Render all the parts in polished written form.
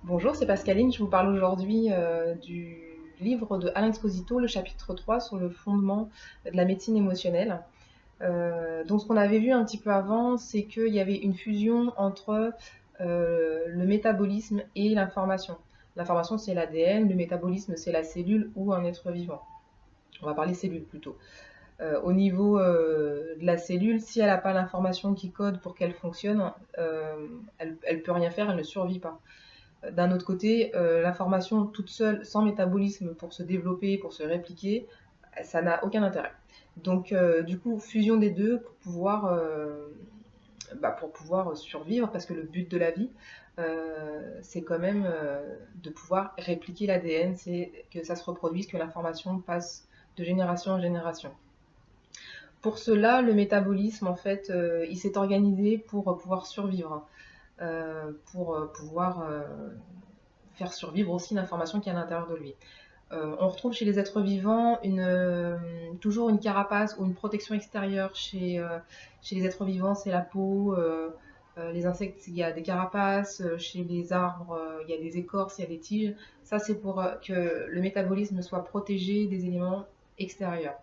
Bonjour, c'est Pascaline. Je vous parle aujourd'hui du livre de Alain Exposito, le chapitre 3 sur le fondement de la médecine émotionnelle. Donc, ce qu'on avait vu un petit peu avant, c'est qu'il y avait une fusion entre le métabolisme et l'information. L'information, c'est l'ADN, le métabolisme, c'est la cellule ou un être vivant. On va parler cellule plutôt. Au niveau de la cellule, si elle n'a pas l'information qui code pour qu'elle fonctionne, elle ne peut rien faire, elle ne survit pas. D'un autre côté, l'information toute seule, sans métabolisme pour se développer, pour se répliquer, ça n'a aucun intérêt. Donc, du coup, fusion des deux pour pouvoir survivre, parce que le but de la vie, c'est quand même de pouvoir répliquer l'ADN, c'est que ça se reproduise, que l'information passe de génération en génération. Pour cela, le métabolisme, en fait, il s'est organisé pour pouvoir survivre, pour pouvoir faire survivre aussi l'information qui est à l'intérieur de lui. On retrouve chez les êtres vivants toujours une carapace ou une protection extérieure. Chez les êtres vivants, c'est la peau. Les insectes, il y a des carapaces. Chez les arbres, il y a des écorces, il y a des tiges. Ça, c'est pour que le métabolisme soit protégé des éléments extérieurs.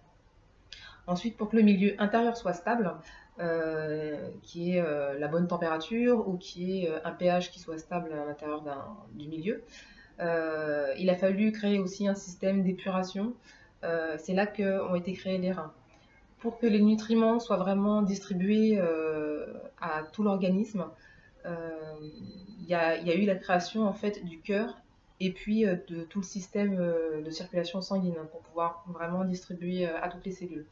Ensuite, pour que le milieu intérieur soit stable, qui est la bonne température ou qui est un pH qui soit stable à l'intérieur du milieu, il a fallu créer aussi un système d'épuration. C'est là qu'ont été créés les reins. Pour que les nutriments soient vraiment distribués à tout l'organisme, euh, il y a eu la création en fait du cœur et puis de tout le système de circulation sanguine pour pouvoir vraiment distribuer à toutes les cellules.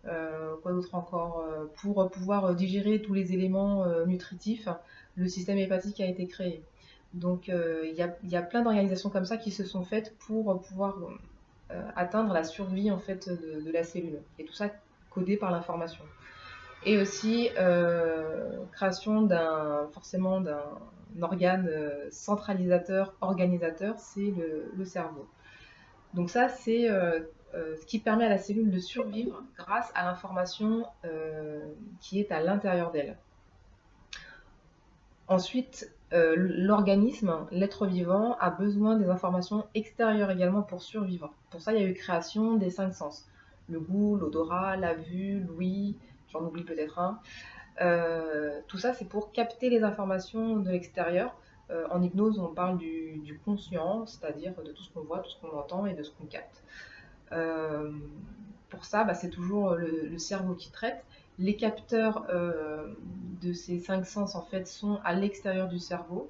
Quoi d'autre encore Pour pouvoir digérer tous les éléments nutritifs, le système hépatique a été créé. Donc il y a plein d'organisations comme ça qui se sont faites pour pouvoir atteindre la survie en fait de la cellule. Et tout ça codé par l'information. Et aussi création forcément d'un organe centralisateur, organisateur, c'est le cerveau. Donc ça, c'est ce qui permet à la cellule de survivre grâce à l'information qui est à l'intérieur d'elle. Ensuite, l'organisme, l'être vivant, a besoin des informations extérieures également pour survivre. Pour ça, il y a eu création des cinq sens. Le goût, l'odorat, la vue, l'ouïe, j'en oublie peut-être un. Tout ça, c'est pour capter les informations de l'extérieur. En hypnose, on parle du conscient, c'est-à-dire de tout ce qu'on voit, tout ce qu'on entend et de ce qu'on capte. Euh, pour ça, c'est toujours le cerveau qui traite. Les capteurs de ces cinq sens en fait sont à l'extérieur du cerveau.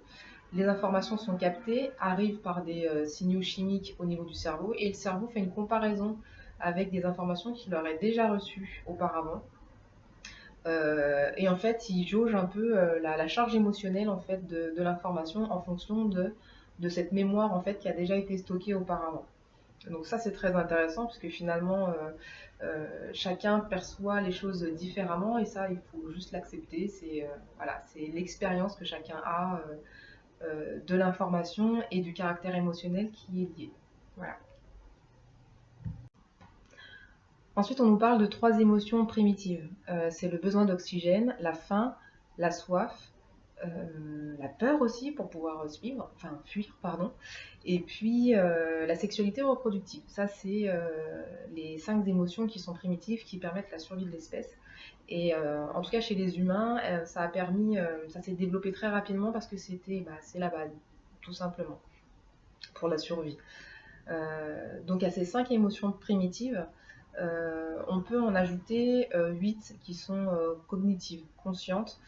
Les informations sont captées, arrivent par des signaux chimiques au niveau du cerveau et le cerveau fait une comparaison avec des informations qu'il aurait déjà reçues auparavant. Et en fait, il jauge un peu la charge émotionnelle en fait de l'information en fonction de cette mémoire en fait qui a déjà été stockée auparavant. Donc ça c'est très intéressant parce que finalement chacun perçoit les choses différemment et ça il faut juste l'accepter. Voilà, c'est l'expérience que chacun a de l'information et du caractère émotionnel qui est lié. Voilà. Ensuite on nous parle de trois émotions primitives. C'est le besoin d'oxygène, la faim, la soif, la peur aussi pour pouvoir fuir, pardon. Et puis la sexualité reproductive. Ça, c'est les cinq émotions qui sont primitives, qui permettent la survie de l'espèce. Et en tout cas, chez les humains, ça s'est développé très rapidement parce que c'est la base, tout simplement, pour la survie. Donc à ces cinq émotions primitives, on peut en ajouter 8 qui sont cognitives, conscientes.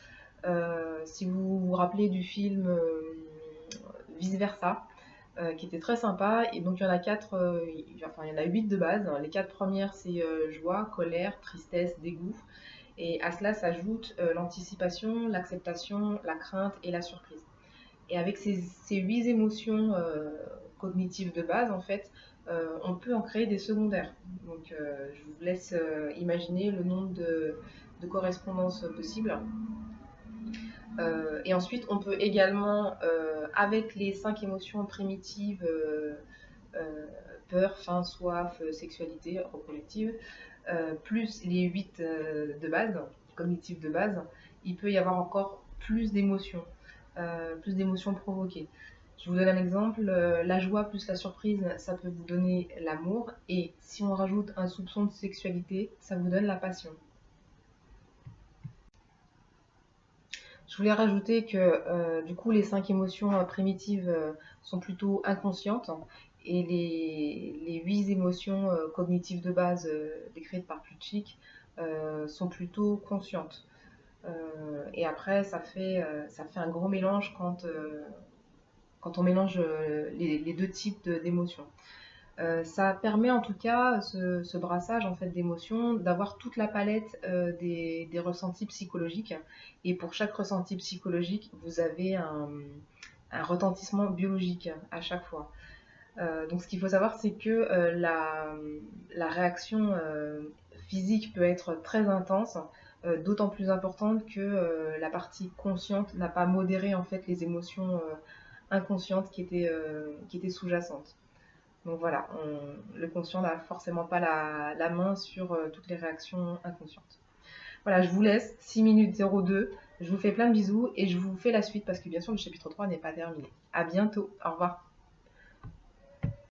Si vous vous rappelez du film Vice Versa, qui était très sympa, et donc il y en a il y en a 8 de base. Les quatre premières, c'est joie, colère, tristesse, dégoût. Et à cela s'ajoute l'anticipation, l'acceptation, la crainte et la surprise. Et avec ces 8 émotions cognitives de base, en fait, on peut en créer des secondaires. Donc je vous laisse imaginer le nombre de correspondances possibles. Et ensuite, on peut également, avec les cinq émotions primitives, peur, faim, soif, sexualité, reproductive, plus les 8 de base, cognitives de base, il peut y avoir encore plus d'émotions provoquées. Je vous donne un exemple, la joie plus la surprise, ça peut vous donner l'amour, et si on rajoute un soupçon de sexualité, ça vous donne la passion. Je voulais rajouter que du coup les 5 émotions primitives sont plutôt inconscientes, et les 8 émotions cognitives de base décrites par Plutchik sont plutôt conscientes. Et après ça fait un gros mélange quand on mélange les deux types d'émotions. Ça permet en tout cas, ce brassage en fait, d'émotions, d'avoir toute la palette des ressentis psychologiques. Et pour chaque ressenti psychologique, vous avez un retentissement biologique à chaque fois. Donc ce qu'il faut savoir, c'est que la réaction physique peut être très intense, d'autant plus importante que la partie consciente n'a pas modéré en fait les émotions inconscientes qui étaient sous-jacentes. Donc voilà, le conscient n'a forcément pas la main sur toutes les réactions inconscientes. Voilà, je vous laisse, 6 minutes 02, je vous fais plein de bisous et je vous fais la suite parce que bien sûr le chapitre 3 n'est pas terminé. À bientôt, au revoir.